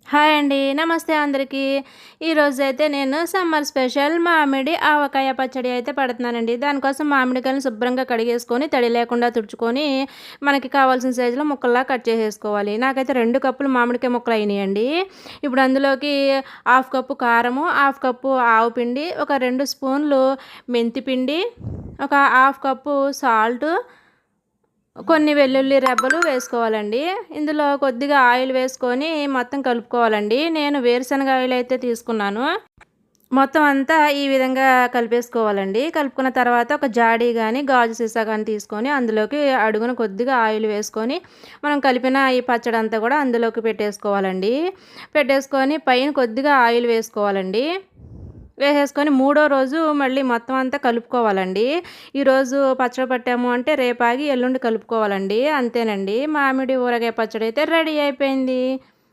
Hi అండి. నమస్తే అందరికీ. ఈరోజైతే నేను సమ్మర్ స్పెషల్ మామిడి ఆవకాయ పచ్చడి అయితే పడుతున్నానండి. దానికోసం మామిడికాయలను శుభ్రంగా కడిగేసుకొని, తడి లేకుండా తుడుచుకొని, మనకి కావాల్సిన సైజులో ముక్కల్లా కట్ చేసేసుకోవాలి. నాకైతే 2 కప్పులు మామిడికాయ ముక్కలయినియండి. ఇప్పుడు అందులోకి 1/2 కప్పు కారము, 1/2 కప్పు ఆవు పిండి, ఒక 2 స్పూన్లు మెంతి పిండి, ఒక 1/2 కప్పు సాల్టు, కొన్ని వెల్లుల్లి రెబ్బలు వేసుకోవాలండి. ఇందులో కొద్దిగా ఆయిల్ వేసుకొని మొత్తం కలుపుకోవాలండి. నేను వేరుశనగ ఆయిల్ అయితే తీసుకున్నాను. మొత్తం అంతా ఈ విధంగా కలిపేసుకోవాలండి. కలుపుకున్న తర్వాత ఒక జాడీ గానీ, గాజు సీసా గానీ తీసుకొని అందులోకి అడుగున కొద్దిగా ఆయిల్ వేసుకొని, మనం కలిపిన ఈ పచ్చడంతా కూడా అందులోకి పెట్టేసుకోవాలండి. పెట్టేసుకొని పైన కొద్దిగా ఆయిల్ వేసుకోవాలండి. వేసేసుకొని మూడో రోజు మళ్ళీ మొత్తం అంతా కలుపుకోవాలండి. ఈరోజు పచ్చడి పట్టాము అంటే రేపాగి ఎల్లుండి కలుపుకోవాలండి. అంతేనండి. మామిడి ఊరగాయ పచ్చడి అయితే రెడీ అయిపోయింది.